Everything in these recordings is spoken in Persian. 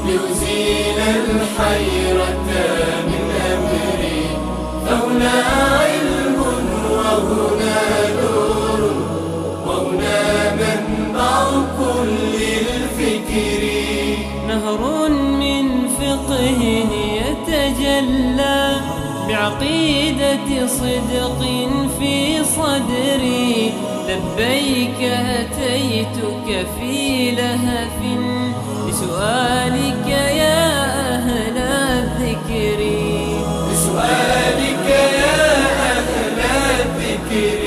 ليزيل الحيرة من أمري، فهنا علم وهنا نور وهنا منبع كل الفكر. نهر من فقه يتجلى بعقيدة صدق في صدري، لبيك أتيتك في لهف بسؤالك يا أهل الذكر، بسؤالك يا أهل الذكر،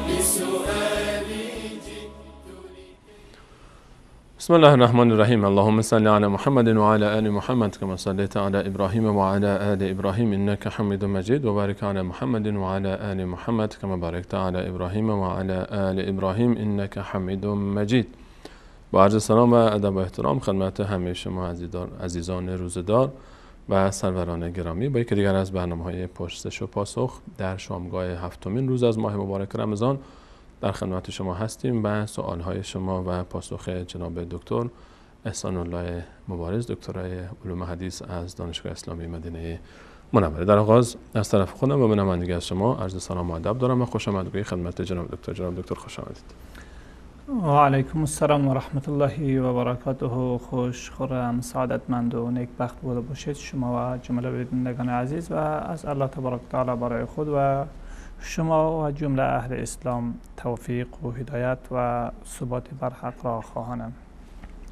بسؤالي جئت لك. بسم الله الرحمن الرحيم. اللهم صل على محمد وعلى آل محمد كما صليت على إبراهيم وعلى آل إبراهيم إنك حميد مجيد، وبارك على محمد وعلى آل محمد كما باركت على إبراهيم وعلى آل إبراهيم إنك حميد مجيد. با عرض سلام و ادب و احترام خدمت همه شما عزیزان روزدار و سروران گرامی، با یکی دیگر از برنامه‌های پرسش و پاسخ در شامگاه هفتمین روز از ماه مبارک رمضان در خدمت شما هستیم و سوالهای شما و پاسخ جناب دکتر احسان الله مبارز، دکترای علوم حدیث از دانشگاه اسلامی مدینه منوره. در آغاز از طرف خودم و نمایندگی از شما عرض سلام و ادب دارم و خوش آمدگویی خدمت جناب دکتر. جناب دکتر خوش آمدید. و علیکم السلام و رحمت الله و برکاته. خوش خورم، سعادتمند و نیکبخت بوده باشید شما و جمله بینندگان عزیز، و از الله تبارک و تعالی برای خود و شما و جمله اهل اسلام توفیق و هدایت و ثبات بر حق را خواهانم.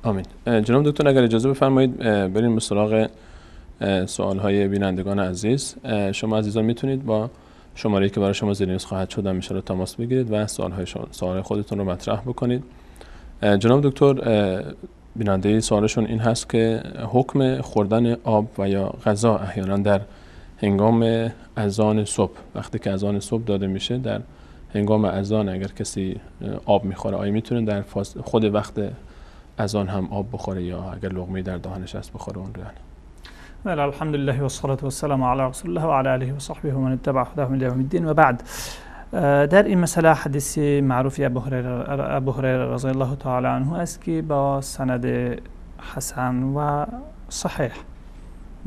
آمین. جناب دکتر اگر اجازه بفرمایید بریم به سراغ سوالهای بینندگان عزیز. شما عزیزان میتونید با شماره‌ای که برای شما زیر میز خواهد شد ان شاءالله تماس بگیرید و سوال خودتون رو مطرح بکنید. جناب دکتر بیننده سوالشون این هست که حکم خوردن آب و یا غذا احیانا در هنگام اذان صبح، وقتی که اذان صبح داده میشه در هنگام اذان اگر کسی آب میخوره آیا میتونه در خود وقت اذان هم آب بخوره یا اگر لقمه‌ای در دهانش هست بخوره اون رو؟ بله، الحمدلله و الصلاة و السلام علی رسول الله و علی آله و صحبه و من اتبع هداه الی یوم الدین. و بعد، در این مسئله حدیث معروف ابو هریره رضی الله تعالی عنه است که با سند حسن و صحیح،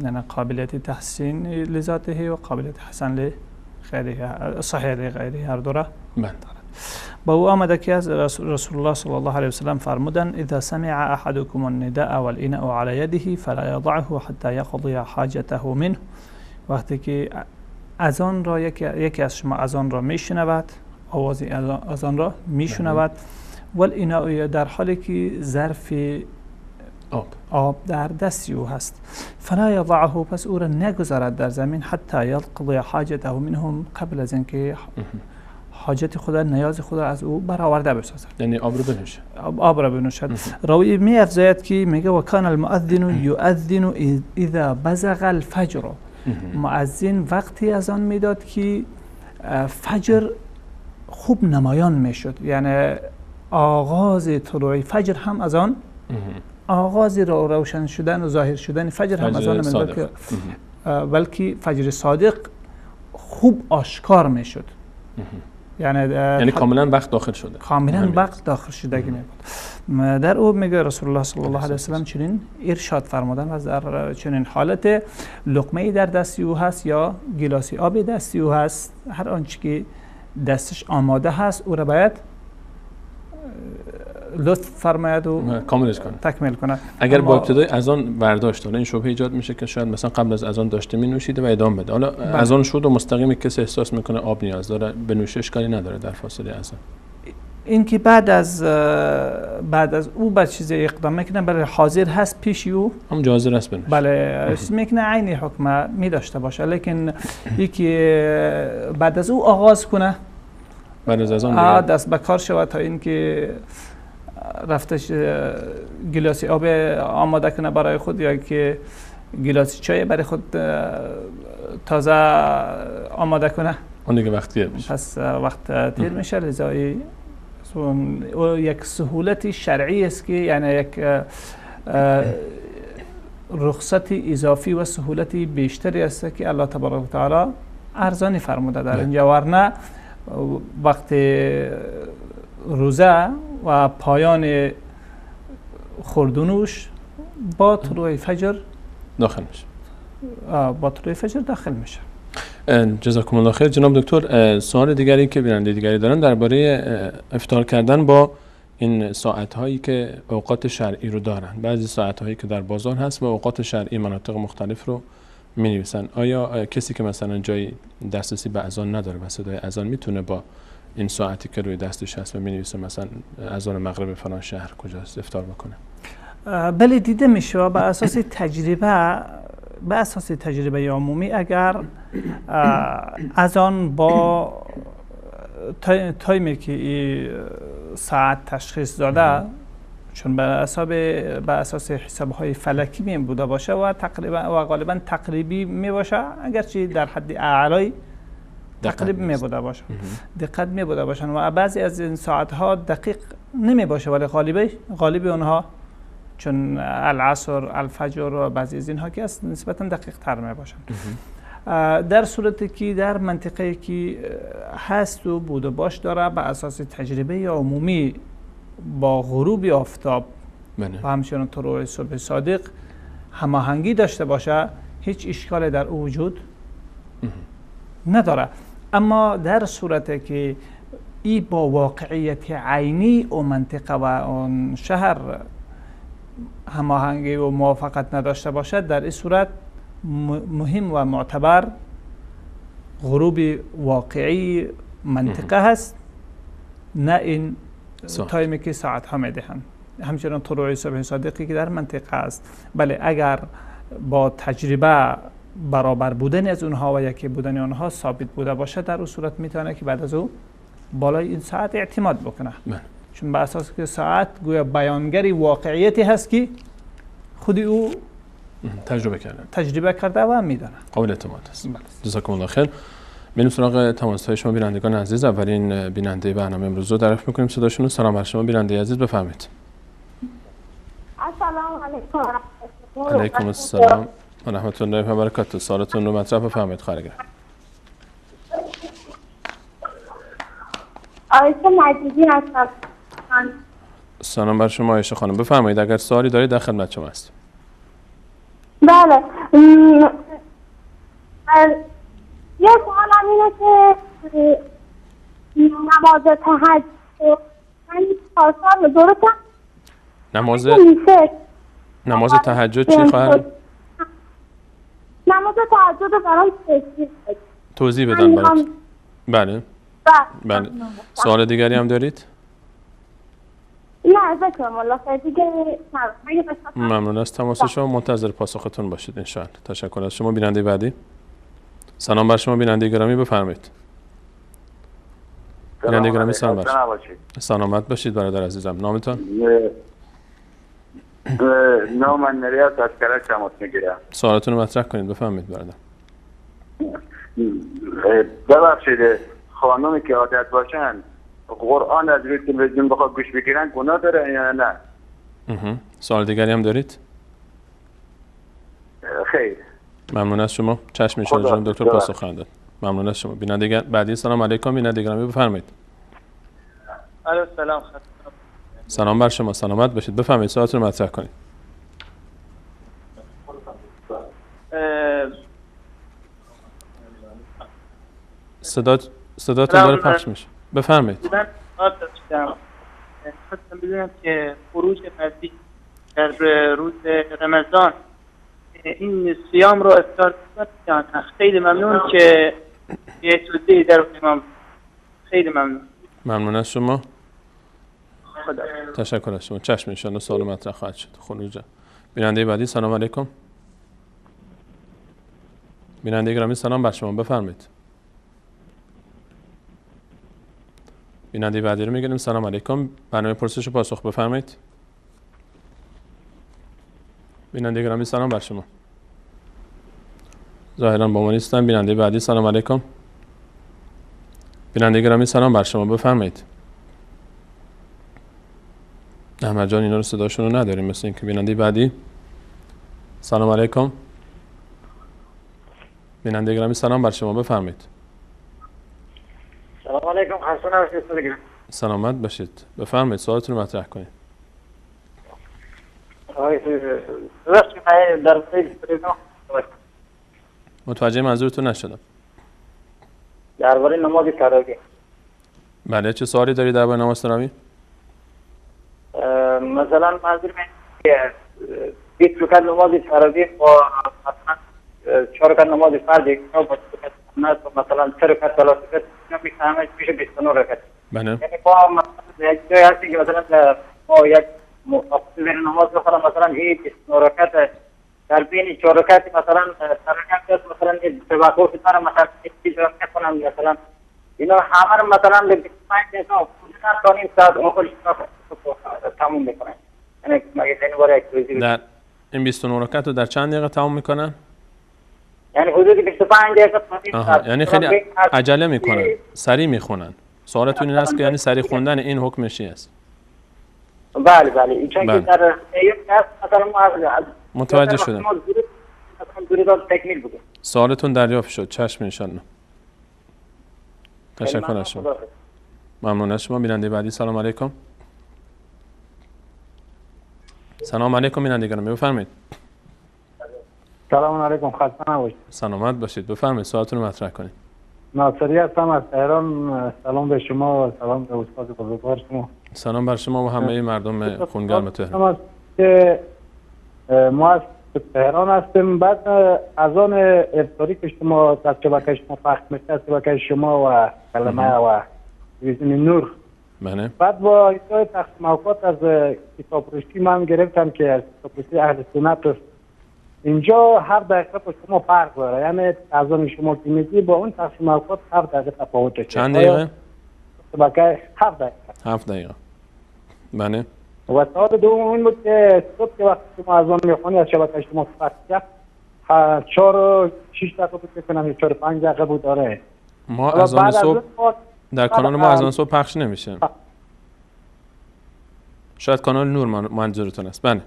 یعنی قابلیت تحسین لذاته و قابلیت حسن لغیره، صحیح لغیره، هر دو را دارد. با او آمده که از رسول الله صلی الله علیه و سلم فرمودن اذا سمع احدكم النداء والاناء على يده فلا يضعه حتى يقضي حاجته منه. وقتی که اذان را یکی از شما اذان را میشنود، آواز اذان را میشنود، والاناء در حالی که ظرف آب در دستی او هست، فلا یضعه، پس او را نگذارد در زمین، حتی یقضی حاجته منهم، قبل از اینکه حاجت خدا، نیاز خدا از او برآورده بسازد، یعنی آب رو بنوشه. آب را بنوشد. راوی می افزاید که میگه و کان المؤذن یؤذن اذا بزغ الفجر. مؤذن وقتی اذان میداد که فجر خوب نمایان میشد، یعنی آغاز طلوع فجر هم از آن، آغاز روشن شدن و ظاهر شدن فجر هم از آن میداد، بلکه فجر صادق خوب آشکار میشد. یعنی کاملا وقت داخل شده، کاملا وقت داخل شدگی میبود. در او میگه رسول الله صلی الله علیه و سلم چنین ارشاد فرمودن و در چنین حالت لقمه‌ای در دستی او هست یا گیلاسی آب دستی او هست، هر آنچه که دستش آماده هست او را باید لطف فرماید و کاملش کنه، تکمیل کنه. اگر با ابتدای اذان برداشت، حالا این شبهه ایجاد میشه که شاید مثلا قبل از اذان داشته می نوشیده و ادامه بده، حالا اذان شد و مستقیم کسی احساس میکنه آب نیاز داره بنوشه، اشکالی نداره در فاصله اذان. این که بعد از او بعد چیز اقدام میکنه، بله حاضر هست پیش او، هم حاضر است بنوشه، بله اسم میکنه عین حکم می داشته باشه، لیکن یکی بعد از او آغاز کنه، بعد از اذان دست به کار شود تا اینکه رفتش گیلاسی آب آماده کنه برای خود، یا که گیلاسی چای برای خود تازه آماده کنه، اون دیگه وقت تیر میشه. پس وقت تیر میشه. لذا یک سهولت شرعی است که یعنی یک رخصت اضافی و سهولتی بیشتری است که الله تبارک و تعالی ارزانی فرموده در اینجا، ورنه وقت روزه و پایان خوردنوش با طلوع فجر داخل میشه. با طلوع فجر داخل میشه. جزاکم الله خیر. جناب دکتر، سوال دیگری که بیننده دیگری دارن درباره افطار کردن با این ساعت هایی که اوقات شرعی رو دارن. بعضی ساعت هایی که در بازار هست و اوقات شرعی مناطق مختلف رو می نویسن. آیا کسی که مثلا جای دسترسی به اذان نداره و صدای اذان میتونه با این ساعتی که روی دستش هست و می نویسه مثلا اذان مغرب فلان شهر کجاست افطار بکنه؟ بله، دیده میشه و به اساس تجربه عمومی اگر اذان با تایمی که این ساعت تشخیص داده، چون به اساس حساب‌های فلکی می بوده باشه و غالبا تقریبی می باشه، اگرچه در حد اعلای تقریبی می بوده باشه، دقت می بوده باشن و بعضی از این ساعت‌ها دقیق نمی باشه، ولی غالب اونها چون العصر، الفجر و بعضی از اینها که است نسبتا دقیق تر می باشن. در صورتی که در منطقه که هست و بود و باش داره به اساس تجربه عمومی با غروب آفتاب و همچنین طلوع صبح صادق هماهنگی داشته باشه، هیچ اشکالی در او وجود نداره. اما در صورتی که ای با واقعیت عینی او منطقه و اون شهر هماهنگی و موافقت نداشته باشد، در این صورت مهم و معتبر غروب واقعی منطقه هست، نه این تایمی که ساعت ها میدهند. همچنان طلوع صبح صادقی که در منطقه است. بله، اگر با تجربه برابر بودن از اونها و یکی بودن اونها ثابت بوده باشه، در اون صورت میتونه که بعد از او بالای این ساعت اعتماد بکنه. چون به اساس که ساعت گویا بیانگری واقعیتی هست که خودی او تجربه کرده و میدونه، قابل اعتماد است. جزاکم الله خیر. میریم سراغ تماس‌های شما بینندگان عزیز. اولین بیننده برنامه امروز رو دریافت می‌کنیم. صداشون رو. سلام بر شما بیننده عزیز، بفرمایید. السلام علیکم. علیکم السلام و رحمت الله و برکاته. سوالتون رو مطرح بفرمایید خواهر. آیشه مجیدی هستم. سلام بر شما آیشه خانم، بفرمایید. اگر سوالی دارید در خدمت شما هستم. بله، یه سوالم اینه که نماز تهجد من پاسار درستم؟ نماز تهجد چی خواهر؟ نماز تهجد رو برام توضیح بدن برات. بله. بله. سوال دیگری هم دارید؟ نه، ذکرم الله خیر دیگه. ممنون از تماس شما، منتظر پاسختون باشید انشاءالله. تشکر از شما. بیننده بعدی. سلام بر شما بیننده گرامی، بفرمایید. بیننده گرامی سلام بر شما. سلامت باشید برادر عزیزم. نامتون؟ نام من نریاز از کرج تماس میگیرم. سوالتون رو مطرح کنید بفرمایید برادر. ببخشید، خانومی که عادت باشن قرآن از روی تلویزیون بخواد گوش بگیرن گناه داره یا نه؟ سوال دیگری هم دارید؟ خیر. ممنون از شما. چشم انشاءالله جناب دکتر پاسخ خواهند داد. ممنون از شما. بیننده بعدی. سلام علیکم بیننده گرامی، بفرمایید. سلام. سلام بر شما، سلامت باشید. بفرمایید سوالتون رو مطرح کنید. صداتون داره پخش میشه. بفرمایید. من خواستم بدونم که خروج فردی در روز رمضان این صیام رو افطار کنید. خیلی ممنون که یه توضیحی در امام. خیلی ممنون. ممنون از شما. خدا. تشکر از شما. چشم انشاءالله سوال مطرح خواهد شد. خروج. بیننده بعدی. سلام علیکم. بیننده گرامی سلام بر شما، بفرمایید. بیننده بعدی رو میگیریم. سلام علیکم. برنامه پرسش و پاسخ بفرمایید. بیننده گرامی سلام بر شما. ظاهرا با ما نیستن. بیننده بعدی. سلام علیکم. بیننده گرامی سلام بر شما، بفرمایید. احمد جان اینا رو صداشون رو نداریم، مثل اینکه بیننده بعدی. سلام علیکم. بیننده گرامی سلام بر شما، بفرمایید. سلام علیکم، خسته نباشید. سلامت باشید، بفرمایید سوالتون رو مطرح کنید. متوجه منظورتون نشدم. درباره نماز تراویح. بله، چه سوالی دارید درباره نماز تراویح؟ مثلا منظور من که 20 رکعت نماز تراویح با مثلا 4 رکعت نماز فرض یا با مثلا 3 رکعت ثلاث رکعت میفهمه میشه 29 رکعت. بله. یعنی با مثلا یک جای هستی که مثلا با یک مقصد نماز بخورم مثلا این 29 رکعت در بین 4 رکعت مثلا 3 رکعت مثلا توقف دارم مثلا چیزی رو میکنم مثلا اینا همه رو مثلا به 25 دقیقه تا نیم ساعت آخرش تموم میکنن. یعنی مگه این باره یک در این 29 رکعت رو در چند دقیقه تموم میکنن؟ یعنی حدود 25 دقیقه تا نیم ساعت. یعنی خیلی عجله میکنن، سریع میخونن. سوالتون این است که یعنی سریع خوندن این حکمش چی است؟ بله بله، این چون که در یک مثلا ما متوجه شدم. مثلا دوری تکمیل بگیم. سوالتون دریافت شد. چشم ان شاء الله. تشکر از شما. ممنون از شما. بیننده بعدی. سلام علیکم. سلام علیکم بینندگان، بفرمایید. سلام علیکم، خسته نباشید. سلامت باشید، بفرمایید سوالتون رو مطرح کنید. ناصری هستم از تهران. سلام به شما و سلام به استاد بزرگوار شما. سلام بر شما و همه مردم خونگرم تهران. که ما از تهران هستیم. بعد از آن افطاری که شما از شبکه شما پخش میشه، از شبکه شما و کلمه و تلویزیون نور، بله. بعد با ایجاد تقسیم اوقات از کتاب فروشی من گرفتم که از کتاب فروشی اهل سنت اینجا هر دقیقه با شما فرق داره. یعنی از آن شما که میگی با اون تقسیم اوقات هر دقیقه تفاوته. چند دقیقه؟ شبکه 7 دقیقه. 7 دقیقه. بله. و سوال دوم این بود که صبح که وقتی شما از آن میخونی از شبکه شما فرق 4 و 6 دقیقه بود که کنم، 4 و 5 دقیقه بود. داره ما از آن صبح در کانال ما از آن صبح پخش نمیشه. شاید کانال نور منظورتون است. بله.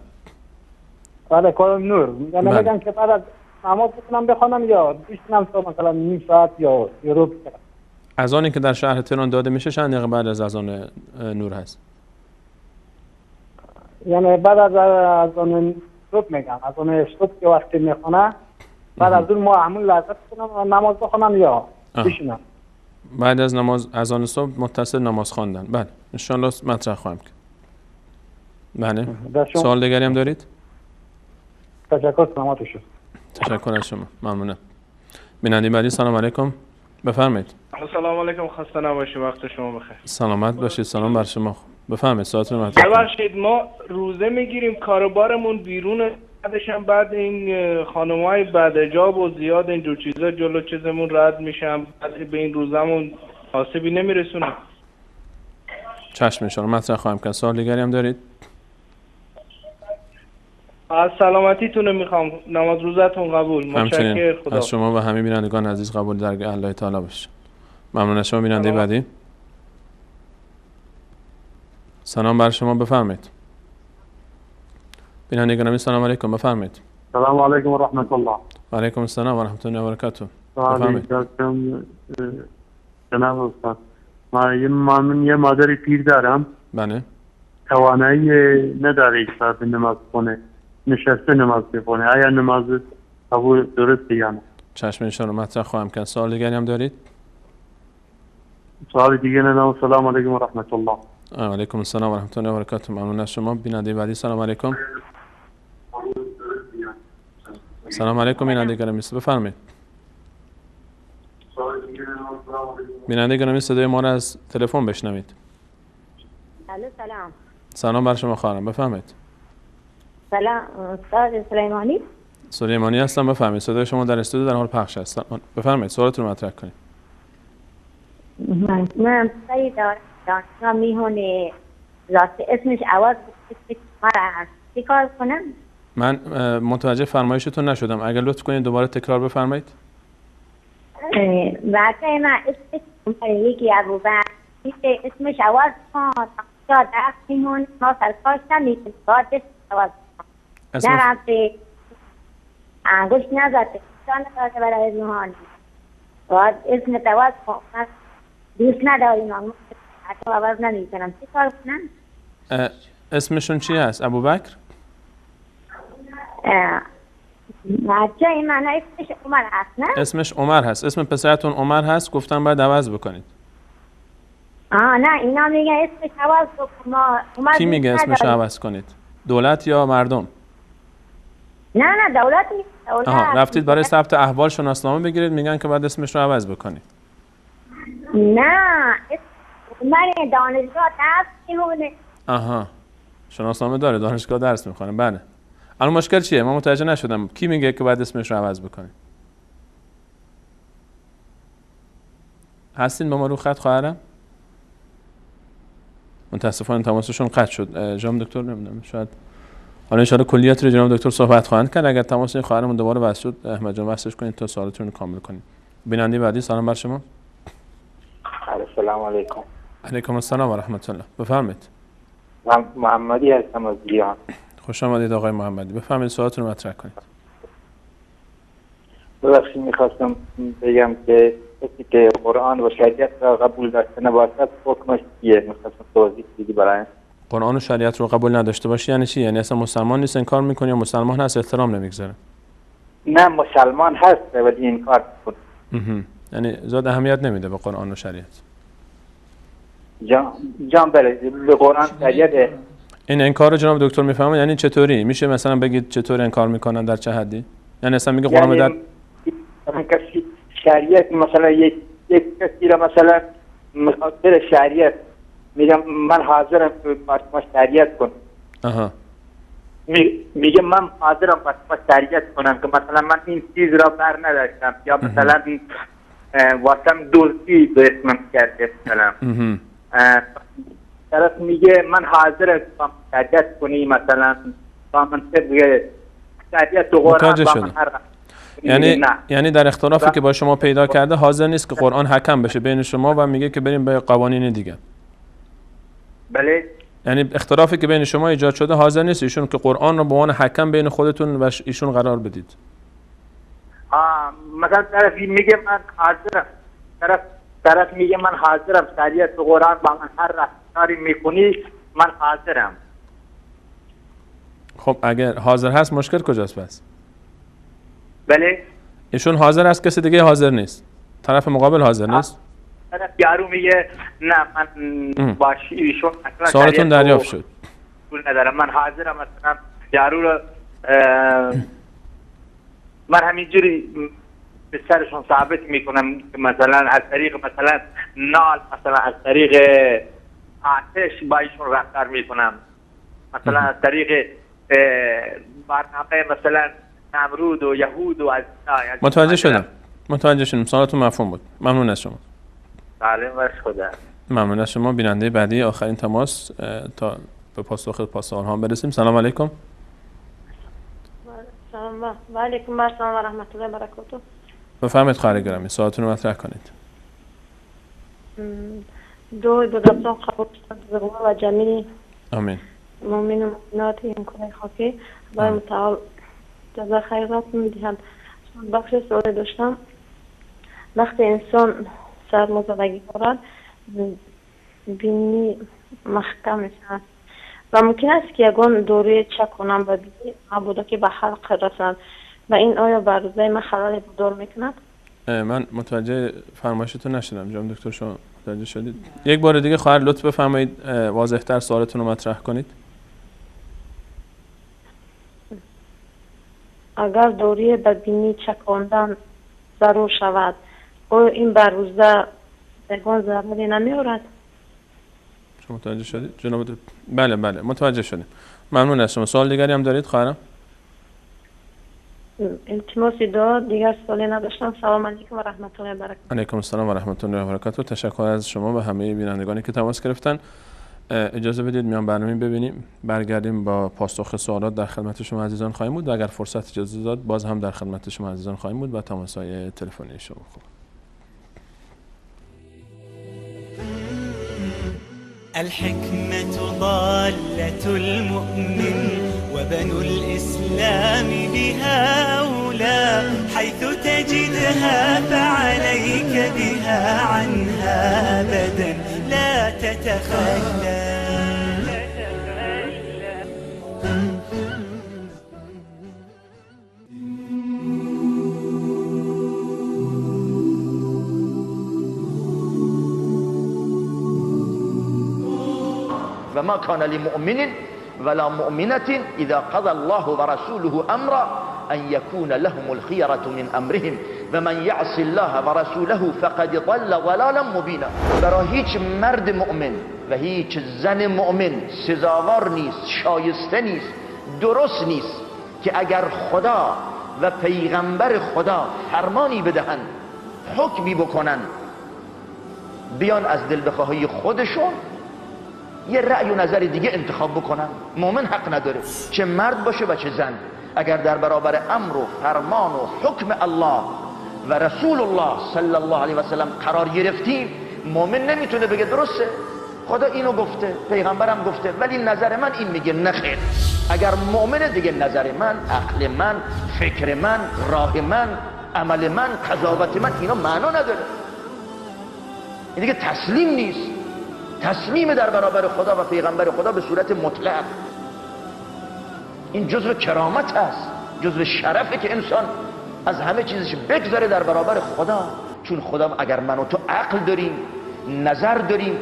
بله کانال نور. یعنی میگن که بعد از نماز بتونم بخونم یا بشینم تا مثلا نیم ساعت یا ربع ساعت. از آنی که در شهر تهران داده میشه چند دقیقه بعد از آن نور هست؟ یعنی بعد از آن صبح میگم، از آن صبح که وقتی میخونه بعد از اون ما همون لحظه کنم نماز بخونم یا بشینم. بعد از نماز از آن صبح متصل نماز خواندن. بله ان شاء الله مطرح خواهم کرد. بله. سوال دیگری هم دارید؟ تشکر. سلامت شد. تشکر از شما. ممنونم. بیننده بعدی. سلام علیکم. بفرمایید. سلام علیکم، خسته نباشید، وقت شما بخیر. سلامت باشید. سلام بر شما. بفرمایید سوالتون رو مطرح کنید. ببخشید ما روزه میگیریم، کاروبارمون بیرونه، بعدش هم بعد این خانم‌های بعد حجاب و زیاد اینجور چیزا جلو چیزمون رد میشم، بعد به این روزمون آسیبی نمیرسونم. چشم ان شاء الله مطرح خواهم کرد. سوال دیگری هم دارید؟ از سلامتیتون رو میخوام. نماز روزتون قبول. متشکرم. خدا از شما و همه بینندگان عزیز قبول درگاه الله تعالی باشه. ممنون از شما. بیننده بعدی. سلام بر شما، بفرمایید. بیننده گرامی سلام علیکم، بفرمایید. سلام علیکم و رحمت الله. و علیکم السلام و رحمت الله و برکاته. بفرمایید. جناب استاد، من یه مادری پیر دارم. بله. توانایی نداره که نماز کنه، نشسته نماز بخونه. آیا نماز قبول درسته یا نه؟ چشم ان شاء الله مطرح خواهم کرد. سوال دیگری هم دارید؟ سوال دیگه نه. سلام علیکم و رحمت الله. و علیکم السلام و رحمت الله و برکاته. ممنون از شما. بیننده بعدی. سلام علیکم. سلام علیکم بیننده گرامی، بفرمایید. بیننده گرامی صدای ما را از تلفن بشنوید. سلام. سلام بر شما خواهرم، بفرمایید. سلام استاد سلیمانی هستم، بفرمایید. صدای شما در استودیو در حال پخش است. بفرمایید سوالتون رو مطرح کنید. من سعید دانشگاه میهونه راست اسمش عوض مرا چی کار کنم؟ من متوجه فرمایشتون نشدم. اگر لطف کنید دوباره تکرار بفرمایید. واقعا من اسمش یکی ابو بکر اسمش عوض کن دانشگاه درس میمون ما سرکارش نمیکنیم باید دست عوض کنیم نرفته انگوش نزده چند نفرده برای روحانی باید اسم عوض کنم دوست نداریم حتی عوض نمیکنم چی کار کنم؟ اسمشون چی هست؟ ابوبکر؟ جای من اسمش عمر هست نه؟ اسمش عمر هست. اسم پسرتون عمر هست، گفتم باید عوض بکنید. نه اینا میگه اسمش عوض بکن. کی میگه اسمش عوض کنید؟ دولت یا مردم؟ نه دولت نیست. رفتید برای ثبت احوال شناسنامه بگیرید، میگن که باید اسمش رو عوض بکنید. نه عمر دانشگاه درس میخونه. شناسنامه داره، دانشگاه درس میخونه. بله. الان مشکل چیه؟ من متوجه نشدم. کی میگه که باید اسمش رو عوض بکنید؟ هستین با ما رو خط خواهرم؟ متاسفانه تماسشون قطع شد. جناب دکتر نمیدونم شاید حالا ان شاءالله کلیات رو جناب دکتر صحبت خواهند کرد. اگر تماس این خواهرمون دوباره وصل شد احمد جان وصلش کنید تا سوالتون رو کامل کنیم. بیننده بعدی سلام بر شما. سلام علیکم. علیکم السلام و رحمت الله. بفرمایید. من محمدی هستم از گیلان. خوش آمدید آقای محمدی. بفرمایید سوالتون رو مطرح کنید. ببخشید می‌خواستم بگم که کسی که قرآن و شریعت را قبول داشته نباشد حکمش چیه؟ می‌خواستم توضیح بدید برای قرآن و شریعت رو قبول نداشته باشی یعنی چی؟ یعنی اصلا مسلمان نیست، انکار می‌کنه، یا مسلمان هست احترام نمی‌گذاره؟ نه مسلمان هست ولی انکار می‌کنه. یعنی زیاد اهمیت نمیده به قرآن و شریعت. جان بله به قرآن شریعت. این انکار رو جناب دکتر میفهمه یعنی چطوری؟ میشه مثلا بگید چطور انکار میکنن، در چه حدی؟ یعنی اصلا میگه قرآن در کسی شریعت مثلا یک کسی را مثلا مخاطر شریعت میگم من حاضرم که ما شریعت کنم. میگه من حاضرم ما شریعت کنم که مثلا من این چیز را بر نداشتم یا مثلا واسم دزدی به اسمم کرده مثلا طرف میگه من حاضرم که شریعت کنی مثلا با من طبق شریعت و قرآن با من هر یعنی در اختلافی که با شما پیدا کرده حاضر نیست که قرآن حکم بشه بین شما و میگه که بریم به قوانین دیگه. بله. یعنی اختلافی که بین شما ایجاد شده حاضر نیست ایشون که قرآن رو به عنوان حکم بین خودتون و ایشون قرار بدید. مثلا طرف میگه من حاضرم، طرف میگه من حاضرم شریعت و قرآن با من هر رفتاری میکنی من حاضرم. خب اگر حاضر هست مشکل کجاست پس؟ بله. ایشون حاضر است، کسی دیگه حاضر نیست، طرف مقابل حاضر نیست. طرف یارو میگه نه من باشی ایشون سوالتون دریافت شد. ندارم من حاضرم مثلا یارو رو من همینجوری به سرشون ثابت میکنم که مثلا از طریق مثلا نال مثلا از طریق آتش با ایشون رفتار میکنم، مثلا از طریق برنامه مثلا نمرود و یهود و از متوجه شدم سوالتون مفهوم بود. ممنون از شما. سلام و خدا. ممنون از شما. بیننده بعدی آخرین تماس تا به پاسخ سوال هم برسیم. سلام علیکم. سلام و علیکم السلام و رحمت الله و برکاته. بفرمایید خواهر گرامی سوالتون رو مطرح کنید. دو دستان قبول شد و جمیع آمین. مؤمن و مؤمنات این کره خاکی برای متعال جزای خیرات میدهند. بخش سوال داشتم وقتی انسان سرمازدگی دارد بینی محکم میشن و ممکن است که یگان دوره چک کنم و بینی عبوده که به حلق رسند و این آیا بر روزه من خلال بدور میکند؟ من متوجه فرمایشتون نشدم. جناب دکتر شما متوجه شدید؟ یک بار دیگه خواهر لطف بفرمایید واضح‌تر سوالتون رو مطرح کنید. اگر دوره به بینی چکاندن ضرور شود او این بر روزه یگان ضرری نمیارد؟ شما متوجه شدید؟ جناب بله متوجه شدیم. ممنون از شما. سوال دیگری هم دارید خواهرم؟ التماسی دعا دیگر سوالی نداشتم. سلام علیکم و رحمت الله و برکاته. علیکم السلام و رحمت الله و برکاته. تشکر از شما و همه بینندگانی که تماس گرفتن. اجازه بدید میان برنامه ببینیم، برگردیم با پاسخ سوالات در خدمت شما عزیزان خواهیم بود و اگر فرصت اجازه داد باز هم در خدمت شما عزیزان خواهیم بود و تماس‌های تلفنی شما. خوب الحكمة ضالة المؤمن وبنو الإسلام بها أولى، حيث تجدها فعليك بها عنها أبدا لا تتخلى. وما كان لمؤمن ولا مؤمنة إذا قضى الله ورسوله أمرا أن يكون لهم الخيرة من أمرهم ومن يعص الله ورسوله فقد ضل ضلالا مبینا. برای هیچ مرد مؤمن و هیچ زن مؤمن سزاوار نیست، شایسته نیست، درست نیست که اگر خدا و پیغمبر خدا فرمانی بدهند، حکمی بکنن، بیان از دل بخواهی خودشون یه رأی و نظر دیگه انتخاب بکنن. مؤمن حق نداره، چه مرد باشه و چه زن. اگر در برابر امر و فرمان و حکم الله و رسول الله صلی الله علیه و سلم قرار گرفتیم، مؤمن نمیتونه بگه درسته خدا اینو گفته، پیغمبرم گفته، ولی نظر من این میگه. نخیر، اگر مؤمنه دیگه نظر من، عقل من، فکر من، راه من، عمل من، قضاوت من اینا معنا نداره. این دیگه تسلیم نیست. تسلیم در برابر خدا و پیغمبر خدا به صورت مطلق. این جزء کرامت است، جزء شرفه که انسان از همه چیزش بگذاره در برابر خدا. چون خدا اگر من و تو عقل داریم، نظر داریم،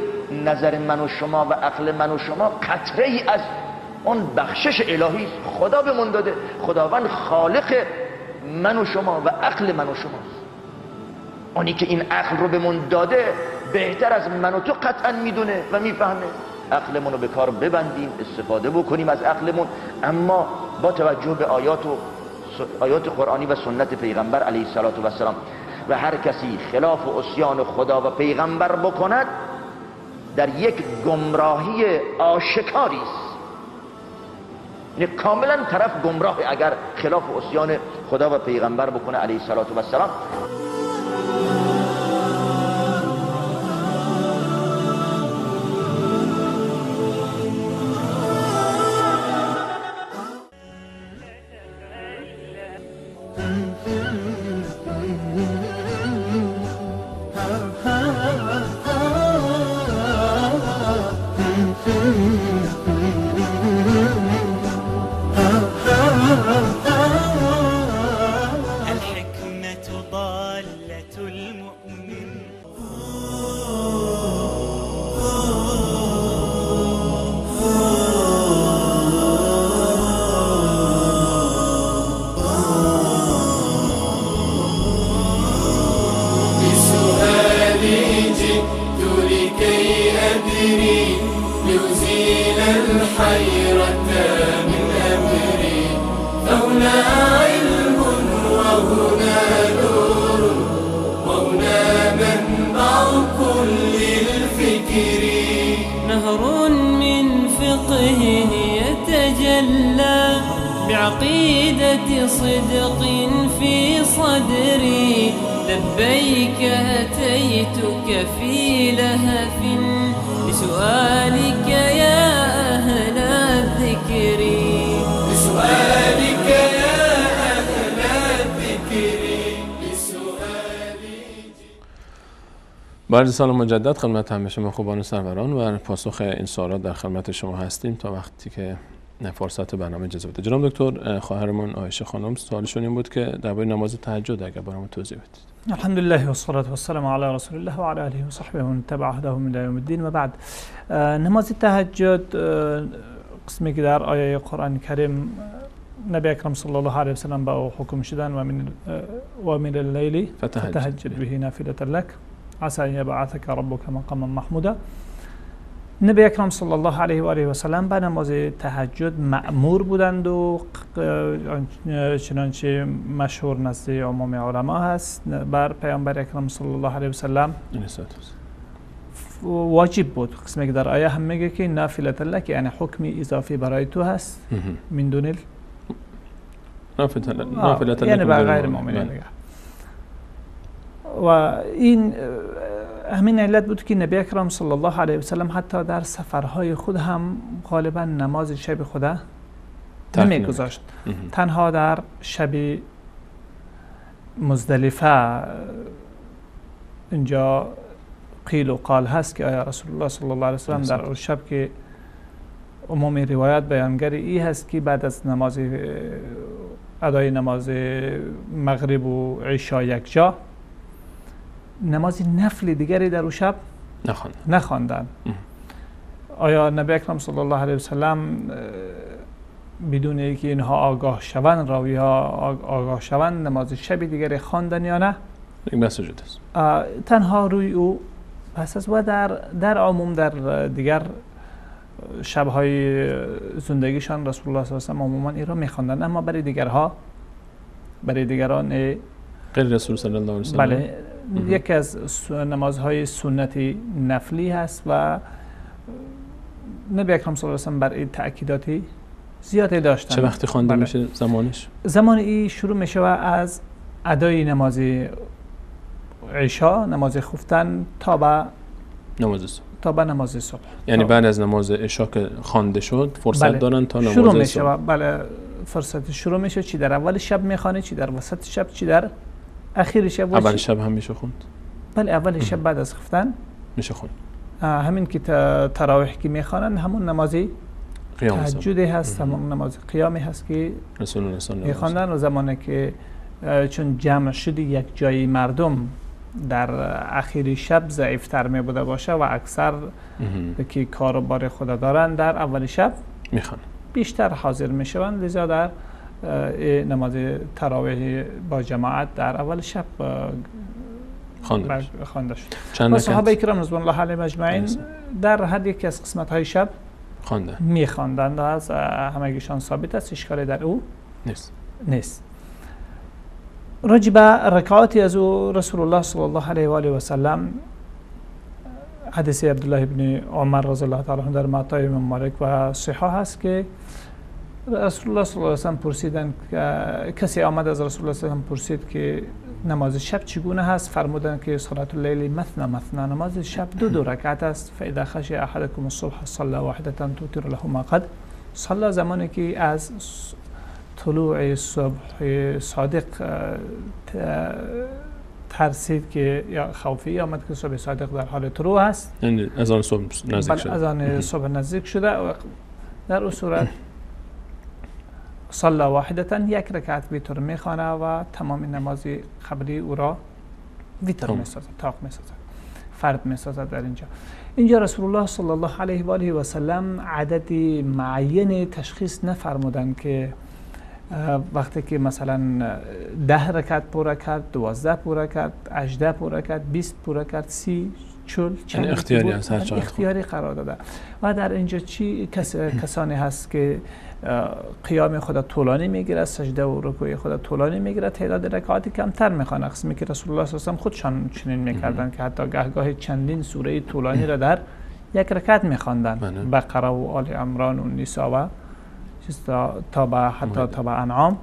نظر من و شما و عقل من و شما قطره ای از اون بخشش الهی خدا به من داده. خداوند خالق من و شما و عقل من و شماست. اونی که این عقل رو به من داده بهتر از من و تو قطعا میدونه و میفهمه. عقلمون رو به کار ببندیم، استفاده بکنیم از عقلمون، اما با توجه به آیات قرآنی و سنت پیغمبر علیه السلام. و هر کسی خلاف و عصیان خدا و پیغمبر بکند در یک گمراهی آشکاری است. یعنی کاملا طرف گمراه اگر خلاف و عصیان خدا و پیغمبر بکنه علیه السلام. نهر من فقه يتجلى بعقيدة صدق في صدري، لبيك أتيتك في لهف لسؤالك يا أهل الذكر، لسؤالك يا أهل الذكر، با عرض سلام مجدد خدمت همه شما خوبان و سروران و پاسخ این سوالات در خدمت شما هستیم تا وقتی که فرصت برنامه اجازه بده. جناب دکتر، خواهرمون عایشه خانم سوالشون این بود که درباره نماز تهجد اگر برام توضیح بدید. الحمدلله و الصلاة و السلام علی رسول الله و علی آله و صحبه و من تبع هداهم الی یوم الدین. و بعد نماز تهجد قسمی که در آیه قرآن کریم نبی اکرم صلی الله علیه و سلم با او حکم شدن و من اللیل فتهجد به نافلة لک عسى ان یبعثک ربک مقاما محمودا. نبی اکرم صلی الله علیه و آله و سلم به نماز تهجد مأمور بودند و چنانچه مشهور نزد عموم علما هست بر پیامبر اکرم صلی الله علیه و سلم واجب بود. قسمی که در آیه هم میگه که نافلة لک یعنی حکمی اضافی برای تو هست من دون نافلة یعنی بر غیر مؤمنین. و این همین علت بود که نبی اکرم صلی الله علیه و سلم حتی در سفرهای خود هم غالبا نماز شب خدا نمیگذاشت. تنها در شب مزدلفه اینجا قیل و قال هست که آیا رسول الله صلی الله علیه و سلم در اون شب که عمومی روایت بیانگر ای هست که بعد از نماز ادای نماز مغرب و عشا یک جا نماز نفل دیگری در اون شب نخواندن. آیا نبی اکرم صلی الله علیه و سلم بدون اینکه اینها آگاه شوند، راوی ها آگاه شوند، نماز شب دیگری خواندن یا نه؟ این بحث جدا است. تنها روی او پس از و در عموم در دیگر شب‌های زندگیشان رسول الله صلی الله علیه و سلم عموما این را می‌خواندند، اما برای دیگران غیر رسول صلی الله علیه و سلم بله یکی از نمازهای سنتی نفلی هست و نبی اکرم صلی الله علیه و سلم بر این تأکیداتی زیادی داشتن. چه وقتی خوانده میشه زمانش؟ زمان این شروع میشه از ادای نماز عشا، نماز خفتن تا به نماز صبح. یعنی بعد از نماز عشا که خوانده شد فرصت دارن تا نماز شروع میشه. بله فرصت شروع میشه، چی در اول شب میخوانه، چی در وسط شب، چی در اخیر شب. اول شب هم میشه خوند؟ بله اول شب بعد از خفتن میشه خوند. همین که تراویح که میخوانن همون نماز تهجد هست، همون نماز قیامی هست که رسول الله صلی الله علیه و سلم میخوندن. و زمانی که چون جمع شد یک جایی مردم در اخیر شب ضعیفتر می بوده باشه و اکثر که کار و بار خدا دارن در اول شب میخوان بیشتر حاضر میشوند، لذا در نماز تراویح با جماعت در اول شب خوانده شد. و صحابه کرام رضوان الله علیهم اجمعین در هر یک از قسمت های شب میخواندند. از همگیشان ثابت است، اشکالی در او نیست. راجع به رکعاتی از رسول الله صلی الله علیه و آله و سلم حدیث عبدالله ابن عمر رضی الله تعالی عنه در معطای امام مالک و صحاح هست که رسول الله صلی الله علیه و سلم پرسیدند که کسی آمد از رسول الله صلی الله علیه و سلم پرسید که نماز شب چگونه هست؟ فرمودند که صلات اللیل مثنی مثنی، نماز شب دو رکعت است. فاذا خشی احدکم الصبح صلی واحده توتر له ما قد صلی. زمانی که از طلوع صبح صادق ترسید که یا خوفی آمد که صبح صادق در حال طلوع است، یعنی اذان صبح نزدیک شده، اذان صبح نزدیک شده، و در اون صورت صلی واحدة یک رکعت ویتر میخوانه و تمام نماز قبلی او را ویتر میسازد، تاق میسازد، فرد میسازد. در اینجا رسول الله صلی الله علیه و آله و سلم عدد معین تشخیص نفرمودند که وقتی که مثلا 10 رکعت پورا کرد، 12 پورا کرد، 18 پورا کرد، 20 پورا کرد، 30 40 یعنی اختیاری از هر جای اختیاری قرار داده. و در اینجا کسانی هست که قیام خود طولانی میگیره، سجده و رکوع خود طولانی میگیره، تعداد رکعاتی کمتر میخوانه. قسمی که رسول الله صلی الله علیه و آله خودشان چنین میکردن که حتی گهگاه چندین سوره طولانی را در یک رکعت میخواندن، بقره و آل عمران و نساء و تا به انعام،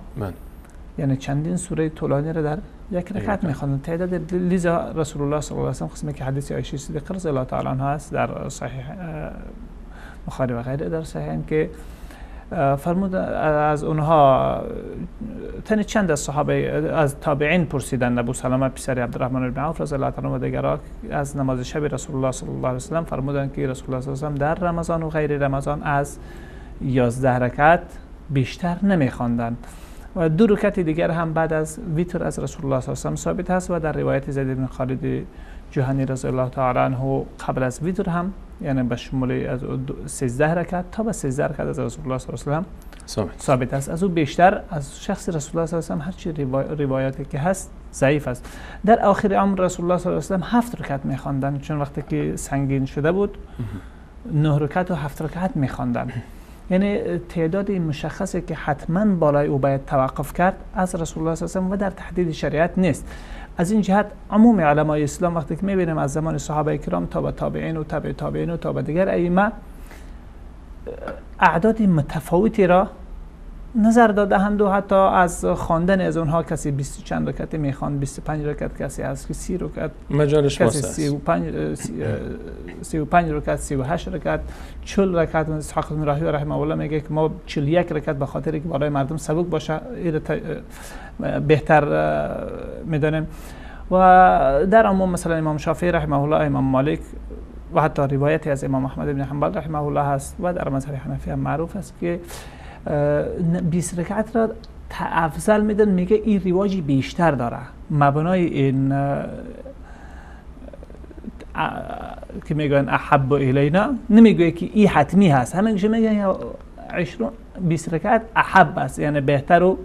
یعنی چندین سوره طولانی را در یک رکعت میخواندن تعداد. لذا رسول الله صلی الله علیه و آله قسمی که حدیث عایشه صدیقه رضی الله تعالی عنها است در صحیح بخاری و غیره در صحیحین که فرمود از اونها تن چند از صحابه از تابعین پرسیدند، ابو سلمه پسر عبدالرحمن بن عوف رضی الله تعالی عنه و دیگران از نماز شب رسول الله صلی الله علیه و سلم فرمودند که رسول الله صلی الله علیه و سلم در رمضان و غیر رمضان از 11 رکعت بیشتر نمیخواندند. و 2 رکعت دیگر هم بعد از ویتر از رسول الله صلی الله علیه و سلم ثابت است و در روایت زید بن خالد جهانی رضی الله تعالی عنه قبل از ویتر هم، یعنی به شمول از 13 رکعت تا به 13 رکعت از رسول الله صلی الله علیه و سلم ثابت است. از او بیشتر از شخص رسول الله صلی الله علیه و سلم هر چی روایاتی که هست ضعیف است. در آخر عمر رسول الله صلی الله علیه و سلم 7 رکعت می‌خواندند، چون وقتی که سنگین شده بود 9 رکعت و 7 رکعت می‌خواندند. یعنی تعداد مشخصی که حتما بالای او باید توقف کرد از رسول الله صلی الله علیه و سلم و در تحدید شریعت نیست. از این جهت عموم علمای اسلام وقتی که می‌بینیم از زمان صحابه کرام تا به تابعین و تبع تابعین و تا به دیگر ائمه اعداد متفاوتی را نظر داده‌اند و حتی از خواندن از اونها کسی 20 چند رکعت میخواند، 25 رکعت کسی از 30 رکعت، مجالش واسه است، 35 رکعت، 38 رکعت، 40 رکعت. اسحاق بن راهوی رحمه الله میگه که ما 41 رکعت به خاطر که برای مردم سبک باشه بهتر میدونیم. و در عموم مثلا امام شافعی رحمه الله، امام مالک و حتی روایتی از امام احمد بن حنبل رحمه الله هست و در مذهب حنفی هم معروف است که 20 رکعت را افضل میدن. میگه این رواجی بیشتر داره. مبنای این که میگن احب الینا نمیگه که این حتمی هست، همینجوری میگن 20 رکعت احب است، یعنی بهتر و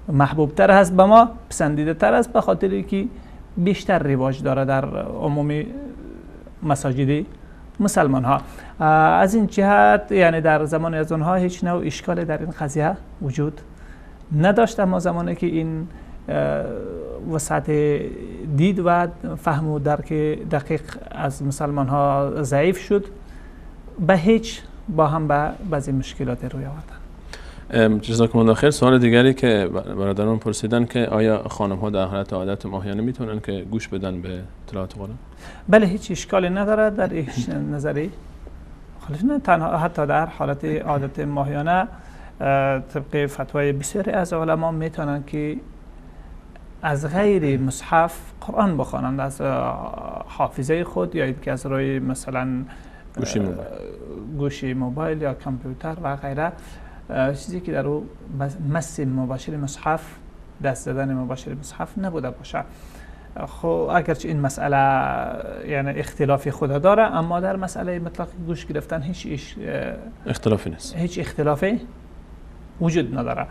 محبوب تر هست به ما، پسندیده تر است، به خاطر که بیشتر رواج داره در عمومی مساجد مسلمان ها. از این جهت یعنی در زمان از اونها هیچ نوع اشکال در این قضیه وجود نداشت، اما زمانی که این وسعت دید و فهم و درک دقیق از مسلمان ها ضعیف شد، به هیچ با هم به بعضی مشکلات روی آوردن. جزاکم الله خیر. سوال دیگری که برادران پرسیدن که آیا خانم ها در حالت عادت ماهیانه میتونن که گوش بدن به تلاوت قرآن؟ بله، هیچ اشکالی نداره در هیچ نظری خالص نه. تنها حتی در حالت عادت ماهیانه طبق فتوای بسیاری از علما میتونن که از غیر مصحف قرآن بخوانند، از حافظه خود یا اینکه از روی مثلا گوشی موبایل یا کامپیوتر و غیره، چیزی که در او مس مباشر مصحف، دست زدن مباشر مصحف نبوده باشه. خب اگرچه این مسئله یعنی اختلافی خود داره، اما در مسئله مطلق گوش گرفتن هیچ اختلافی نیست، هیچ اختلافی وجود نداره.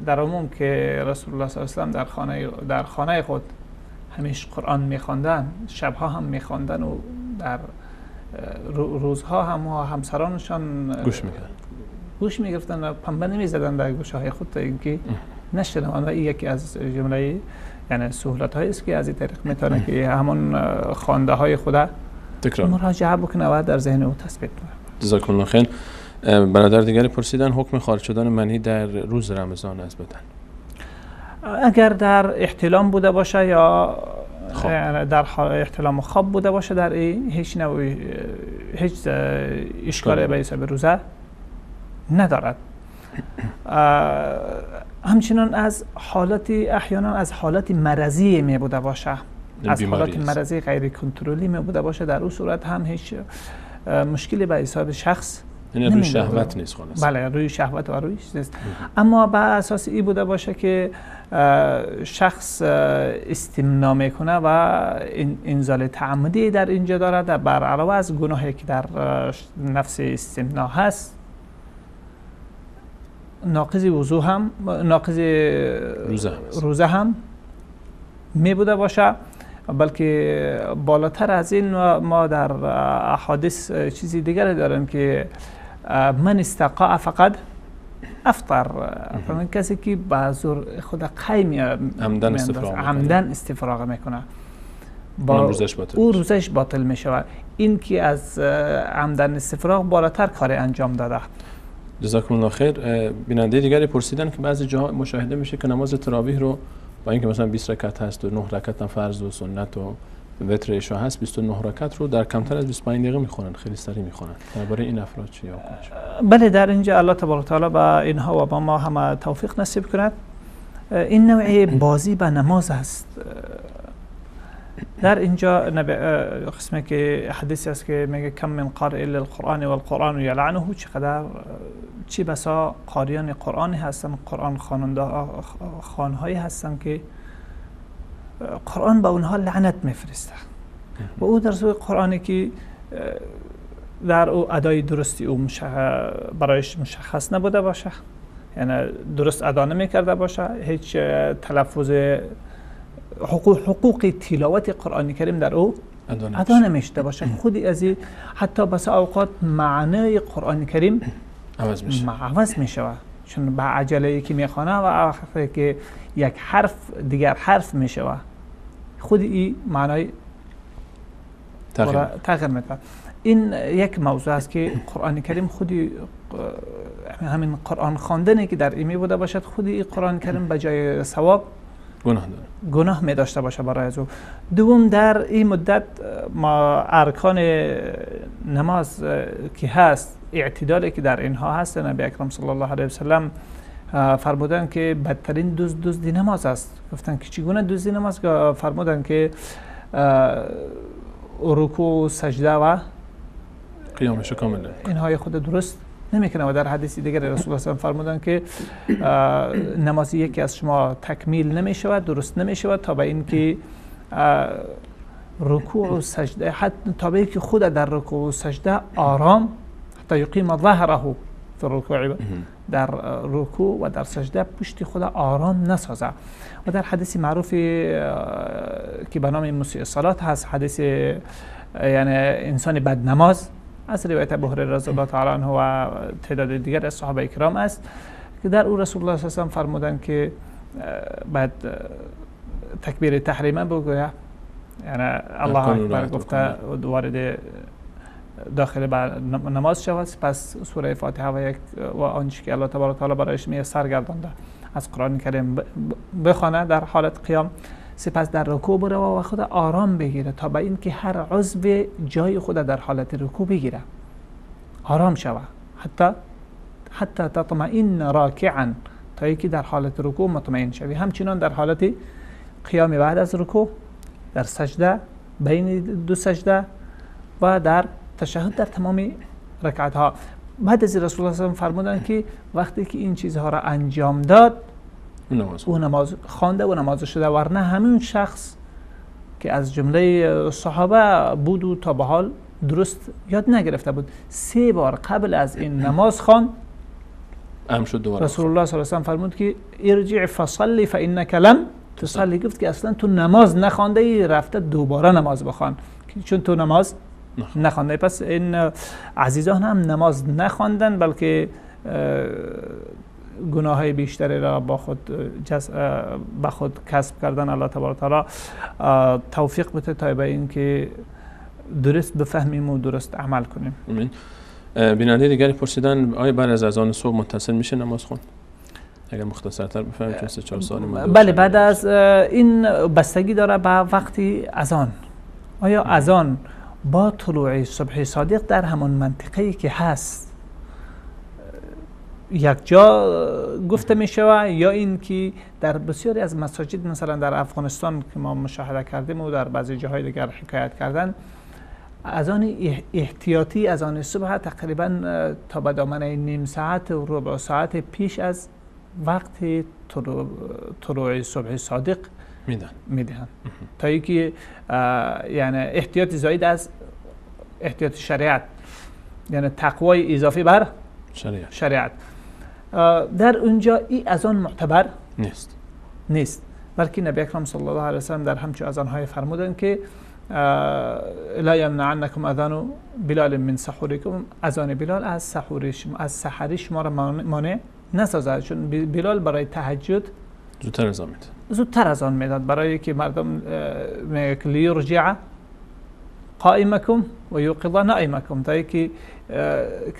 در عموم که رسول الله صلی الله علیه و سلم در خانه خود همیشه قرآن میخواندن، شبها هم میخواندن و در روزها هم همسرانشان گوش میگرفتن و پنبه نمیزدن در گوشهای خود تا اینکه نشنون. و این یکی از جمله یعنی سهولت هایی است که از این طریق میتونه که همون خوانده های خدا مراجعه بکنه و در ذهن او تثبیت کنه. جزاکم الله خیر. برادر دیگری پرسیدن حکم خارج شدن منی در روز رمضان از بدن. اگر در احتلام بوده باشه یا در احتلام خواب بوده باشه، در این هیچ نوعی هیچ اشکالی به حساب روزه ندارد. همچنان از حالتی احیانا از حالت مرضی می بوده باشه، از حالت مرضی غیر کنترلی می بوده باشه، در اون صورت هم هیچ مشکلی به حساب شخص یعنی روی شهوت نیست خالص. بله، روی شهوت و روی نیست، اما بر اساس این بوده باشه که شخص استمنا میکنه و انزال تعمدی در اینجا داره، در بر علاوه از گناهی که در نفس استمنا هست، ناقض وضو هم ناقض روزه هم می بوده باشه. بلکه بالاتر از این ما در احادیث چیزی دیگر داریم که من استقاء فقط افطر، کسی که به زور خود قیم عمدن استفراغ میکنه او روزش باطل میشه. این که از عمدن استفراغ بالاتر کار انجام داده. جزاکم الله خیر. بیننده دیگری پرسیدن که بعضی جاها مشاهده میشه که نماز تراویح رو با اینکه مثلا 20 رکعت هست و 9 رکعت هم فرض و سنت و وتر عشا هست، 29 رکعت رو در کمتر از 25 دقیقه میخونن، خیلی سریع میخونن. درباره این افراد چی واکنش؟ بله، در اینجا الله تبارک و تعالی با اینها و با ما همه توفیق نصیب کند. این نوع بازی به نماز است. در اینجا قسمی که حدیثی است که میگه کم من قارئ للقرآن والقرآن یلعنه، چقدر چی بسا قاریان قرآنی هستن، قرآن خوانهایی هستن که قرآن به اونها لعنت میفرسته و او در سوی قرآنی که در او ادای درستی او برایش مشخص نبوده باشه، یعنی درست ادا نمیکرده باشه، هیچ تلفظ حقوق تلاوت قرآن کریم در او ادا نمیشته باشه، خودی از این حتی بس اوقات معنای قرآن کریم عوض میشه، چون به عجله که میخوانه و آخر که یک حرف دیگر حرف میشه، خودی این معنای تغییر میده. این یک موضوع است که قرآن کریم خودی همین قرآن خواندنی که در ایمی بوده باشد، خود این قرآن کریم به جای ثواب گناه می داشته باشه برای از او. دوم، در این مدت ما ارکان نماز که هست، اعتدالی که در اینها هست، نبی اکرم صلی الله علیه و سلم فرمودن که بدترین دزدی نماز است. گفتن که چگونه دزدی نماز؟ فرمودن که رکوع، سجده و قیامش کامل اینهای خود درست نمیکنه. و در حدیث دیگر رسول الله صلی الله علیه و فرمودن که نماز یکی از شما تکمیل نمیشود، درست نمیشود تا به این که رکوع و سجده، حتی تا به این که خود در رکوع و سجده آرام، حتی یقیم ظهره فی الرکوع، در رکوع و در سجده پشت خود آرام نسازه. و در حدیث معروفی که به نام مسیء الصلات هست، حدیث یعنی انسان بد نماز، از روایت ابو هریره رضی الله تعالی عنه و تعداد دیگر از صحابه کرام است که در او رسول الله صلی الله علیه و آله فرمودن که بعد تکبیر تحریمه بگویه، یعنی الله اکبر گفته وارد داخل نماز شود، پس سوره فاتحه و آنچه که الله تبارک و تعالی برایش میسر گردانده از قرآن کریم بخونه در حالت قیام، سپس در رکوع بره و خود آرام بگیره تا به این که هر عضو جای خود در حالت رکوع بگیره، آرام شود، حتی تطمئن راکعا، تا اینکه در حالت رکوع مطمئن شوی. همچنان در حالت قیام بعد از رکوع، در سجده، بین دو سجده و در تشهد، در تمام رکعت ها. بعد از رسول الله صلی الله علیه و آله فرمودن که وقتی که این چیزها را انجام داد، او نماز خوانده و نماز شده، ورنه همین شخص که از جمله صحابه بود و تا به حال درست یاد نگرفته بود، 3 بار قبل از این نماز خوان، رسول الله صلی الله علیه و آله فرمود که ارجع فصلی فانک لم تصلی. گفت که اصلا تو نماز نخوانده ای، رفته دوباره نماز بخوان چون تو نماز نخوانده. پس این عزیزان هم نماز نخواندن، بلکه گناه های بیشتری را با خود کسب کردن. الله تبارک و تعالی توفیق بده تا به این که درست بفهمیم و درست عمل کنیم. امین. بیننده دیگری پرسیدن آیا بعد از اذان صبح متصل میشه نماز خوند؟ اگر مختصرتر بفهمید چون 3-4 سوالی بله، بعد از این بستگی داره به وقتی اذان. آیا اذان با طلوع صبح صادق در همون منطقه‌ای که هست یک جا گفته می شود، یا این که در بسیاری از مساجد مثلا در افغانستان که ما مشاهده کردیم و در بعضی جاهای دیگر حکایت کردن، اذان احتیاطی اذان صبح تقریبا تا به دامنه نیم ساعت و ربع ساعت پیش از وقت طلوع صبح صادق میدهند تا اینکه یعنی احتیاط زاید از احتیاط شریعت، یعنی تقوای اضافی بر شریعت. در اونجا این اذان معتبر نیست، بلکه نبی اکرم صلی الله علیه و سلم در همچون اذان‌های فرمودن که لا یمنعنکم اذان بلال من سحورکم، اذان بلال از سحری شما را مانع نسازد، چون بلال برای تهجد زودتر اذان میداد، برای که مردم لیرجع قائمکم و یوقظ نائمکم، تا اینکه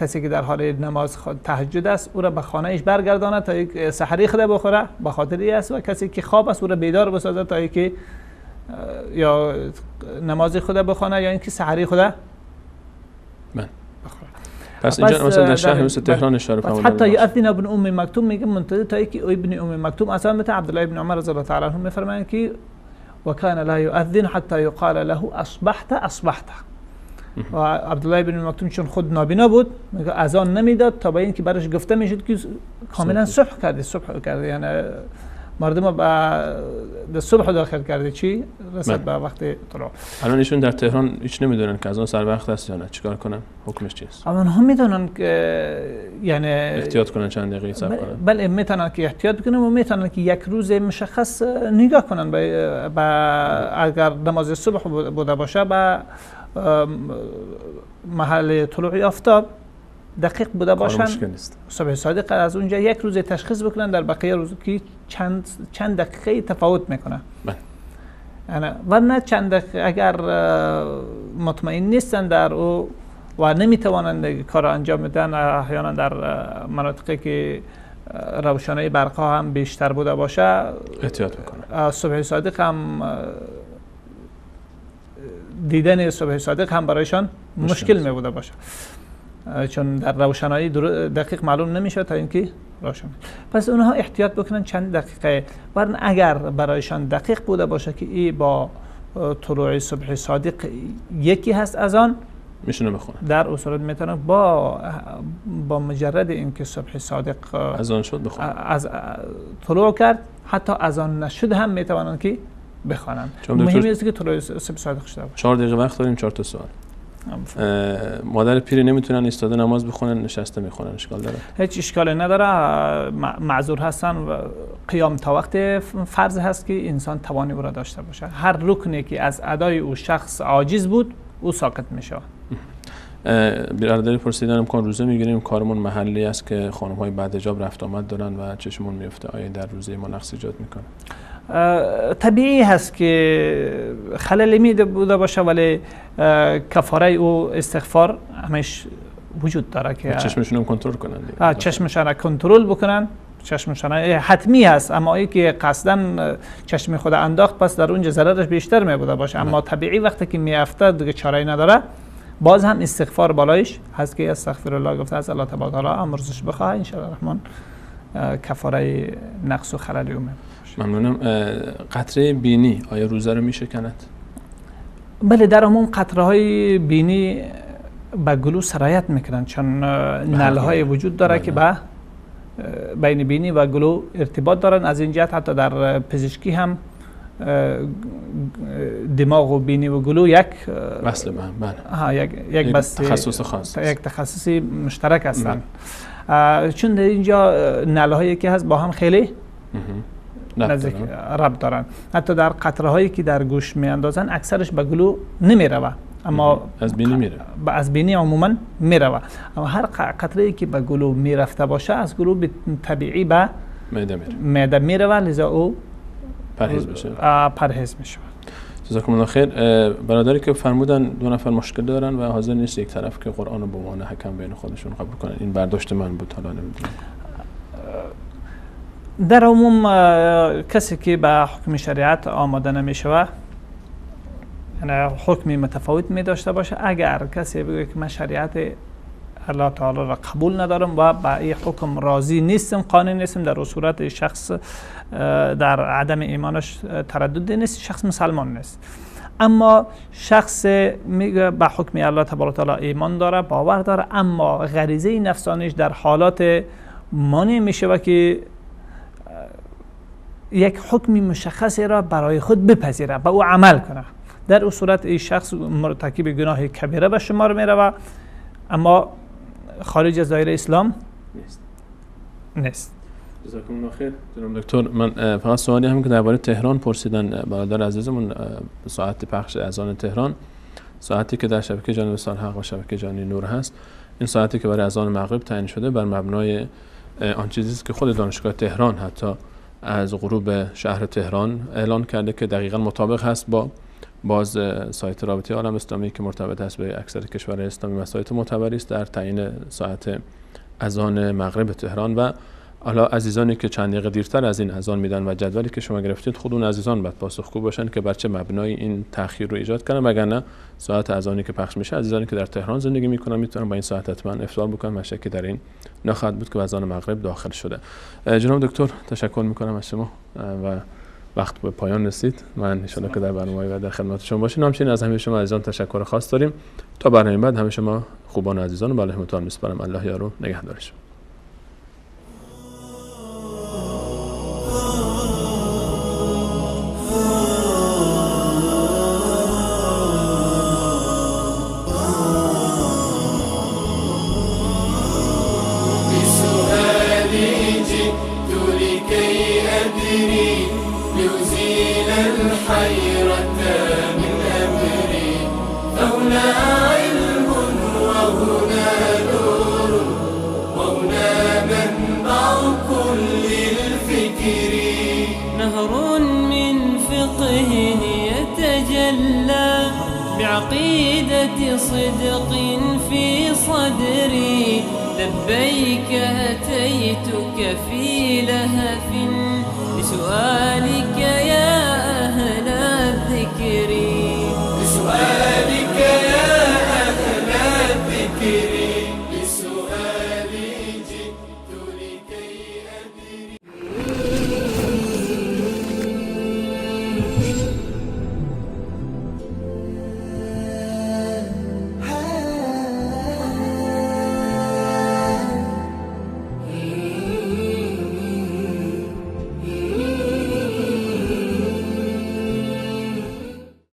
کسی که در حال نماز تهجد است او را به خانه ایش برگرداند تا یک سحری خود بخوره، به خاطری است، و کسی که خواب است او را بیدار بسازد تا اینکه یا نماز خود بخونه یا اینکه سحری خود بخوره. پس اینجا مثلا در شهر مثل تهران اشاره فرمودن حتی یؤذن ابن ام مکتوم میگه منتظر تا اینکه ابن ام مکتوم اذان بده. عبدالله ابن عمر رضی الله تعالی عنه میفرمایند که وكان لا يؤذن حتى يقال له اصبحت. و عبدالله ابن مکتوم چون خود نابینا بود میگه اذان نمیداد تا به اینکه برش گفته میشد که کاملا صبح کرده، یعنی مردم به صبح داخل کرده، چی رسد به وقت طلوع. الان ایشون در تهران هیچ نمیدونن که اذان سر وقت است یا نه، چیکار کنن؟ حکمش چیست؟ الان هم میدونن که یعنی احتیاط کنن، چند دقیقه صبر کنن. بله میتونن که احتیاط کنن و میتونن که یک روز مشخص نگاه کنن به اگر نماز صبح بوده باشه به محل طلوع آفتاب دقیق بوده باشن، صبح صادق از اونجا یک روز تشخیص بکنن، در بقیه روز که چند دقیقه تفاوت میکنه. یعنی ورنه چند دقیقه اگر مطمئن نیستن در او و نمیتوانند کار انجام بدن. احیانا در مناطقی که روشنایی برق‌ها هم بیشتر بوده باشه احتیاط میکنن. صبح صادق هم دیدن صبح صادق هم برایشان مشکل می بوده باشه، چون در روشنایی دقیق معلوم نمیشه تا اینکه روشن. پس اونها احتیاط بکنن چند دقیقه، ورن اگر برایشان دقیق بوده باشه که این با طلوع صبح صادق یکی هست از آن میشونه بخونه، در اون صورت میتونه با مجرد اینکه صبح صادق از آن شد بخونه، از طلوع کرد حتی از آن نشد هم میتونن که بخوانن. مهم است که طلوع صبح صادق شده باشه. 4 دقیقه وقت داریم. 4 تا سوال. مادر پیری نمیتونن ایستاده نماز بخونن، نشسته میخونن، اشکال داره؟ هیچ اشکالی نداره، معذور هستن. و قیام تا وقت فرض هست که انسان توانی او را داشته باشه. هر رکنی که از ادای او شخص عاجز بود او ساکت میشه. برادری پرسیدن کن روزه میگیریم، کارمون محلی است که خانم‌های بعد حجاب رفت آمد دارن و چشمون میفته، آیا در روزه ما نقص ایجاد میکنه؟ طبیعی هست که خللی میده بوده باشه، ولی کفاره او استغفار همش وجود داره که چشمشون هم کنترل کنن، چشمشون را کنترل بکنن. چشمشون حتمی هست، اما ای که قصدن چشم خود انداخت پس در اونجا ضررش بیشتر می بوده باشه. اما طبیعی وقتی که میافته دیگه چاره‌ای نداره، باز هم استغفار بالایش هست که استغفر الله گفته از الله تبارک و تعالی امرزش بخواه، ان شاء الله الرحمن کفاره نقص و خلل او. ممنونم. قطره بینی آیا روزه رو میشکند؟ بله، در عموم قطره های بینی به گلو سرایت میکنن، چون نلهای وجود داره که به بین بینی و گلو ارتباط دارن. از این جهت حتی در پزشکی هم دماغ و بینی و گلو یک وصل به هم، یک تخصص خاص، یک تخصصی مشترک هستن. چون در اینجا نلهایی که هست با هم خیلی نزدیک ربط دارن. حتی در قطره هایی که در گوش می اندازن اکثرش به گلو نمی روه، اما از بینی میره. از بینی عموما می روه، اما هر قطره ای که به گلو می رفته باشه از گلو به طبیعی به معده می روه، لذا او پرهیز میشه. جزاکم الله خیر. برادری که فرمودن 2 نفر مشکل دارن و حاضر نیست یک طرف که قرآن رو به عنوان حکم بین خودشون قبول کنن، این برداشت من بود، حالا نمیدونم. در عموم کسی که به حکم شریعت آماده نمیشه، یعنی حکمی متفاوت می داشته باشه، اگر کسی بگه که من شریعت الله تعالی را قبول ندارم و به این حکم راضی نیستم، قانع نیستم، در صورت شخص در عدم ایمانش تردد نیست، شخص مسلمان نیست. اما شخص میگه به حکم الله تبارک و تعالی ایمان داره، باور داره، اما غریزه نفسانیش در حالات مانع میشه و که یک حکم مشخصی را برای خود بپذیره، به او عمل کنه، در اون صورت این شخص مرتکب گناه کبیره به شمار میره، اما خارج از دایره اسلام نیست. جزاکم الله خیر. جناب دکتر، من فقط سوالی هم که درباره تهران پرسیدن برادر عزیزمون، ساعت پخش اذان تهران، ساعتی که در شبکه جان وصال حق و شبکه جان نور هست، این ساعتی که برای اذان مغرب تعیین شده بر مبنای آن چیزی است که خود دانشگاه تهران حتی از غروب شهر تهران اعلان کرده که دقیقاً مطابق هست با باز سایت رابطه عالم اسلامی که مرتبط است به اکثر کشورهای اسلامی و سایت معتبری است در تعیین ساعت اذان مغرب تهران. و حالا عزیزانی که چند دقیقه دیرتر از این اذان میدن و جدولی که شما گرفتید، خود اون عزیزان باید پاسخگو باشن که بر چه مبنای این تأخیر رو ایجاد کردن، وگرنه ساعت اذانی که پخش میشه عزیزانی که در تهران زندگی میکنن میتونن با این ساعت حتما افطار بکنن، مشکلی در این نخواهد بود که اذان مغرب داخل شده. جناب دکتر تشکر میکنم از شما و وقت به پایان رسید. من ان شاءالله که در برنامه‌های بعد در خدمت شما باشیم. همچنین از همه شما عزیزان تشکر خاص داریم. تا برنامه بعد همه شما خوبان و عزیزان رو به الله متعال میسپارم. الله یار و نگهدارش. بعقيدة صدق في صدري. لبيك أتيتك في لهف لسؤالك يا أهل الذكر.